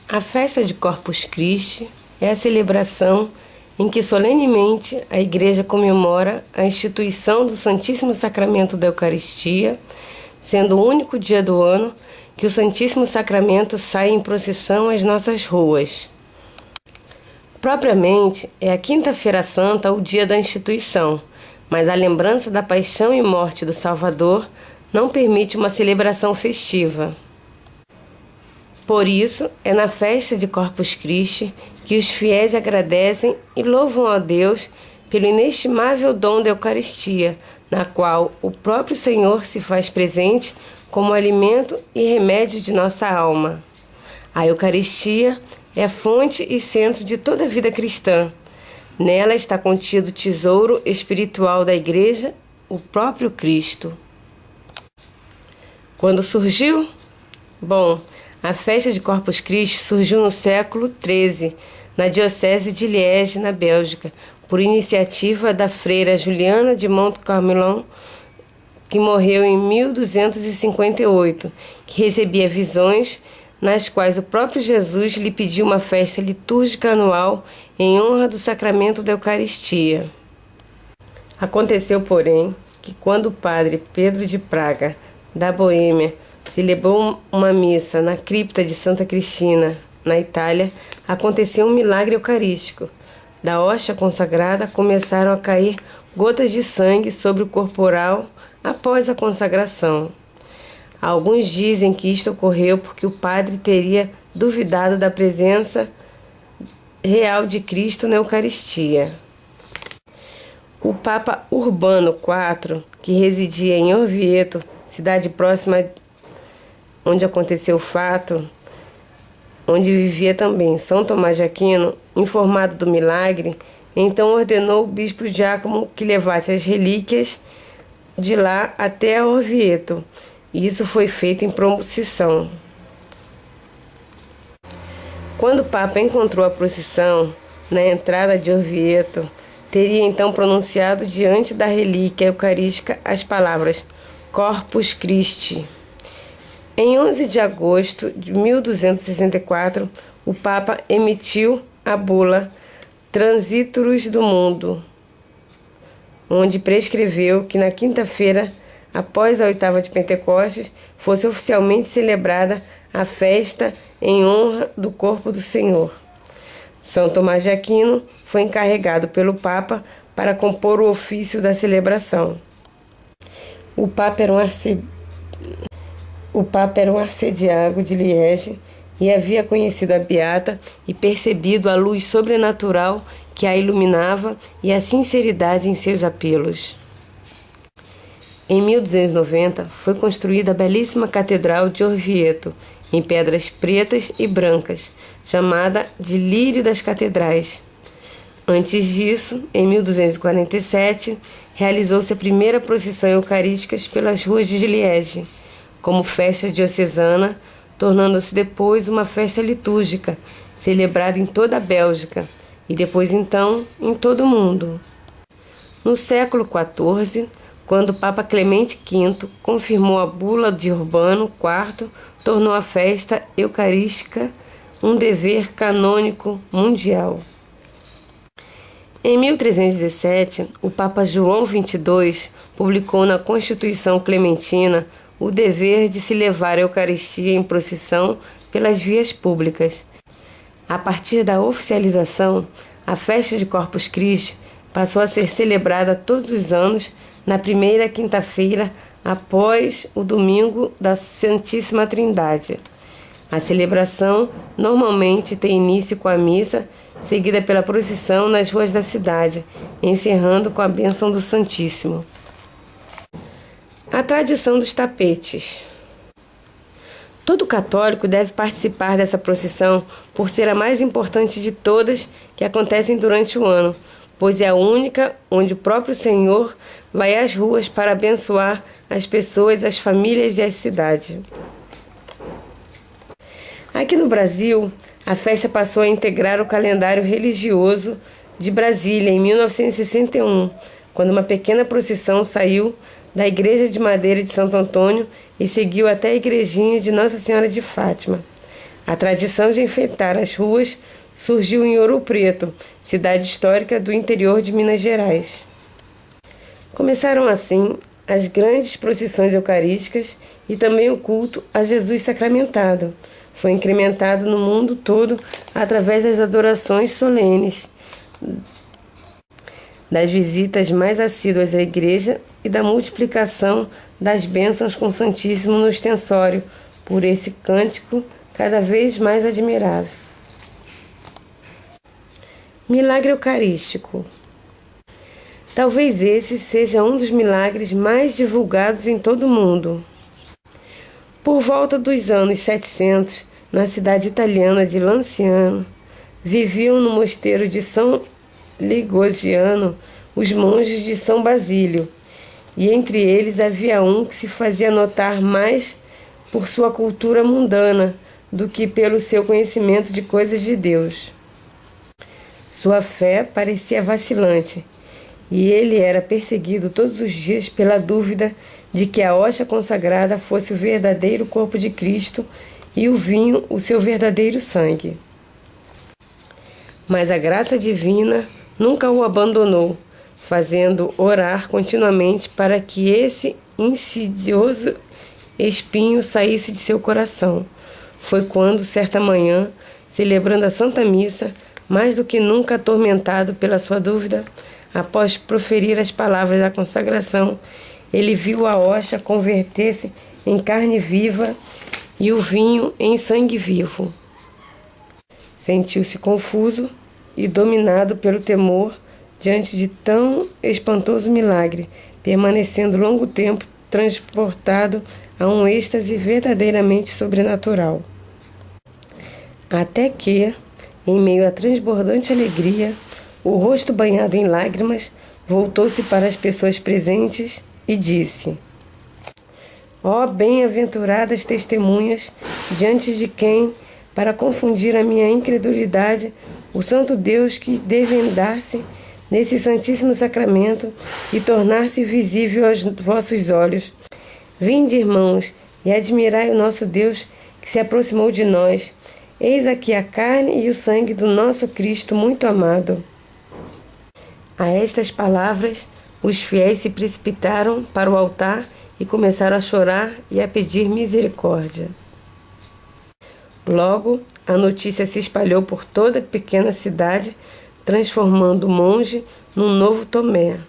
A festa de Corpus Christi é a celebração em que solenemente a Igreja comemora a instituição do Santíssimo Sacramento da Eucaristia, sendo o único dia do ano que o Santíssimo Sacramento sai em procissão às nossas ruas. Propriamente, é a Quinta-feira Santa o dia da instituição, mas a lembrança da paixão e morte do Salvador não permite uma celebração festiva. Por isso, é na festa de Corpus Christi que os fiéis agradecem e louvam a Deus pelo inestimável dom da Eucaristia, na qual o próprio Senhor se faz presente como alimento e remédio de nossa alma. A Eucaristia é fonte e centro de toda a vida cristã. Nela está contido o tesouro espiritual da Igreja, o próprio Cristo. Quando surgiu? Bom, a festa de Corpus Christi surgiu no século XIII, na Diocese de Liege, na Bélgica, por iniciativa da freira Juliana de Montcarmelon, que morreu em 1258, que recebia visões nas quais o próprio Jesus lhe pediu uma festa litúrgica anual em honra do sacramento da Eucaristia. Aconteceu, porém, que quando o padre Pedro de Praga, da Boêmia, celebrou uma missa na cripta de Santa Cristina, na Itália, aconteceu um milagre eucarístico. Da hóstia consagrada começaram a cair gotas de sangue sobre o corporal após a consagração. Alguns dizem que isto ocorreu porque o padre teria duvidado da presença real de Cristo na Eucaristia. O Papa Urbano IV, que residia em Orvieto, cidade próxima onde aconteceu o fato, onde vivia também São Tomás de Aquino, informado do milagre, então ordenou o bispo Giacomo que levasse as relíquias de lá até Orvieto, e isso foi feito em procissão. Quando o Papa encontrou a procissão na entrada de Orvieto, teria então pronunciado diante da relíquia eucarística as palavras Corpus Christi. Em 11 de agosto de 1264, o Papa emitiu a bula Transiturus do Mundo, onde prescreveu que na quinta-feira, após a oitava de Pentecostes, fosse oficialmente celebrada a festa em honra do corpo do Senhor. São Tomás de Aquino foi encarregado pelo Papa para compor o ofício da celebração. O Papa era um arcediago de Liege e havia conhecido a Beata e percebido a luz sobrenatural que a iluminava e a sinceridade em seus apelos. Em 1290 foi construída a belíssima Catedral de Orvieto, em pedras pretas e brancas, chamada de Lírio das Catedrais. Antes disso, em 1247, realizou-se a primeira procissão eucarística pelas ruas de Liege, como festa diocesana, tornando-se depois uma festa litúrgica, celebrada em toda a Bélgica e depois então em todo o mundo. No século XIV, quando o Papa Clemente V confirmou a bula de Urbano IV, tornou a festa eucarística um dever canônico mundial. Em 1317, o Papa João XXII publicou na Constituição Clementina o dever de se levar a Eucaristia em procissão pelas vias públicas. A partir da oficialização, a festa de Corpus Christi passou a ser celebrada todos os anos na primeira quinta-feira após o domingo da Santíssima Trindade. A celebração normalmente tem início com a missa, seguida pela procissão nas ruas da cidade, encerrando com a bênção do Santíssimo. A tradição dos tapetes. Todo católico deve participar dessa procissão por ser a mais importante de todas que acontecem durante o ano, pois é a única onde o próprio Senhor vai às ruas para abençoar as pessoas, as famílias e as cidades. Aqui no Brasil, a festa passou a integrar o calendário religioso de Brasília em 1961, quando uma pequena procissão saiu da Igreja de Madeira de Santo Antônio e seguiu até a Igrejinha de Nossa Senhora de Fátima. A tradição de enfeitar as ruas surgiu em Ouro Preto, cidade histórica do interior de Minas Gerais. Começaram assim as grandes procissões eucarísticas e também o culto a Jesus sacramentado. Foi incrementado no mundo todo através das adorações solenes, das visitas mais assíduas à igreja e da multiplicação das bênçãos com o Santíssimo no ostensório, por esse cântico cada vez mais admirável. Milagre Eucarístico. Talvez esse seja um dos milagres mais divulgados em todo o mundo. Por volta dos anos 700, na cidade italiana de Lanciano, viviam no mosteiro de São Ligogiano os monges de São Basílio, e entre eles havia um que se fazia notar mais por sua cultura mundana do que pelo seu conhecimento de coisas de Deus. Sua fé parecia vacilante, e ele era perseguido todos os dias pela dúvida de que a hóstia consagrada fosse o verdadeiro corpo de Cristo e o vinho o seu verdadeiro sangue. Mas a graça divina nunca o abandonou, fazendo orar continuamente para que esse insidioso espinho saísse de seu coração. Foi quando, certa manhã, celebrando a Santa Missa, mais do que nunca atormentado pela sua dúvida, após proferir as palavras da consagração, ele viu a hóstia converter-se em carne viva e o vinho em sangue vivo. Sentiu-se confuso e dominado pelo temor diante de tão espantoso milagre, permanecendo longo tempo transportado a um êxtase verdadeiramente sobrenatural. Até que, em meio à transbordante alegria, o rosto banhado em lágrimas voltou-se para as pessoas presentes e disse: ó bem-aventuradas testemunhas, diante de quem, para confundir a minha incredulidade, o santo Deus que desvendar-se nesse santíssimo sacramento e tornar-se visível aos vossos olhos. Vinde, irmãos, e admirai o nosso Deus que se aproximou de nós. Eis aqui a carne e o sangue do nosso Cristo muito amado. A estas palavras, os fiéis se precipitaram para o altar e começaram a chorar e a pedir misericórdia. Logo, a notícia se espalhou por toda a pequena cidade, transformando o monge num novo Tomé.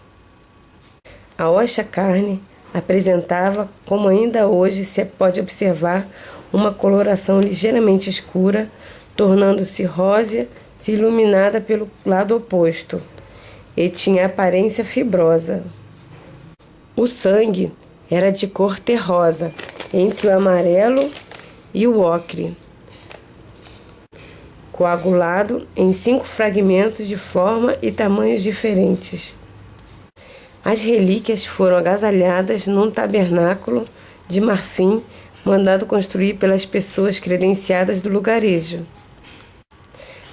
A hóstia carne apresentava, como ainda hoje se pode observar, uma coloração ligeiramente escura, tornando-se rósea se iluminada pelo lado oposto, e tinha aparência fibrosa. O sangue era de cor terrosa, entre o amarelo e o ocre, coagulado em 5 fragmentos de forma e tamanhos diferentes. As relíquias foram agasalhadas num tabernáculo de marfim mandado construir pelas pessoas credenciadas do lugarejo.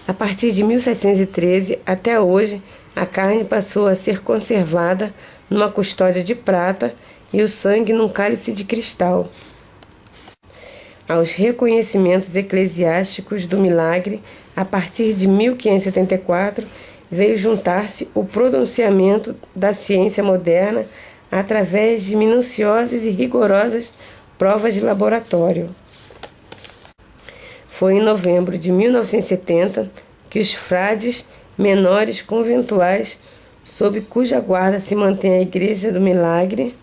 A partir de 1713 até hoje, a carne passou a ser conservada numa custódia de prata e o sangue num cálice de cristal. Aos reconhecimentos eclesiásticos do milagre, a partir de 1574, veio juntar-se o pronunciamento da ciência moderna através de minuciosas e rigorosas provas de laboratório. Foi em novembro de 1970 que os frades menores conventuais, sob cuja guarda se mantém a Igreja do Milagre,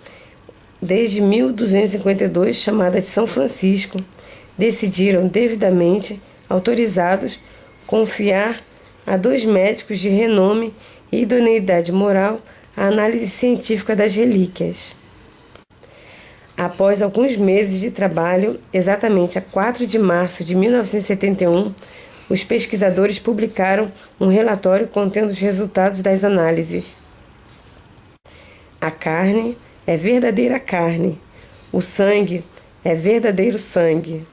desde 1252, chamada de São Francisco, decidiram devidamente autorizados confiar a 2 médicos de renome e idoneidade moral a análise científica das relíquias. Após alguns meses de trabalho, exatamente a 4 de março de 1971, os pesquisadores publicaram um relatório contendo os resultados das análises. A carne é verdadeira carne, o sangue é verdadeiro sangue.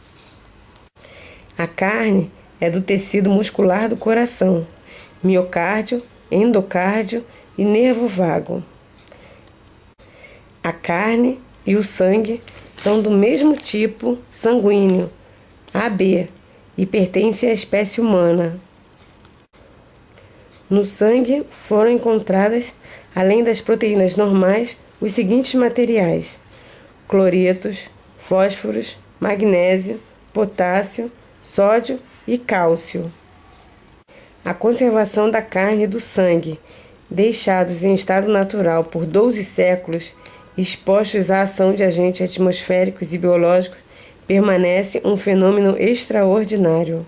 A carne é do tecido muscular do coração, miocárdio, endocárdio e nervo vago. A carne e o sangue são do mesmo tipo sanguíneo, AB, e pertence à espécie humana. No sangue foram encontradas, além das proteínas normais, os seguintes materiais: cloretos, fósforos, magnésio, potássio, sódio e cálcio. A conservação da carne e do sangue, deixados em estado natural por 12 séculos, expostos à ação de agentes atmosféricos e biológicos, permanece um fenômeno extraordinário.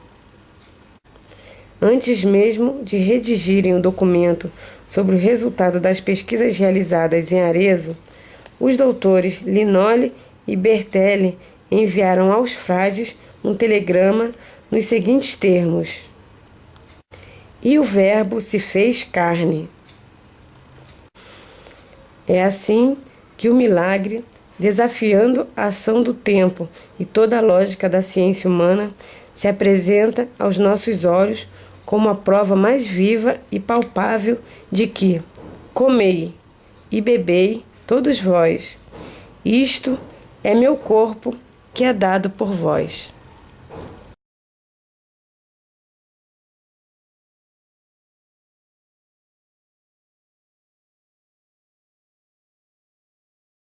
Antes mesmo de redigirem o documento sobre o resultado das pesquisas realizadas em Arezzo, os doutores Linoli e Bertelli enviaram aos frades um telegrama nos seguintes termos: "E o Verbo se fez carne." É assim que o milagre, desafiando a ação do tempo e toda a lógica da ciência humana, se apresenta aos nossos olhos como a prova mais viva e palpável de que: comei e bebei todos vós, isto é meu corpo que é dado por vós.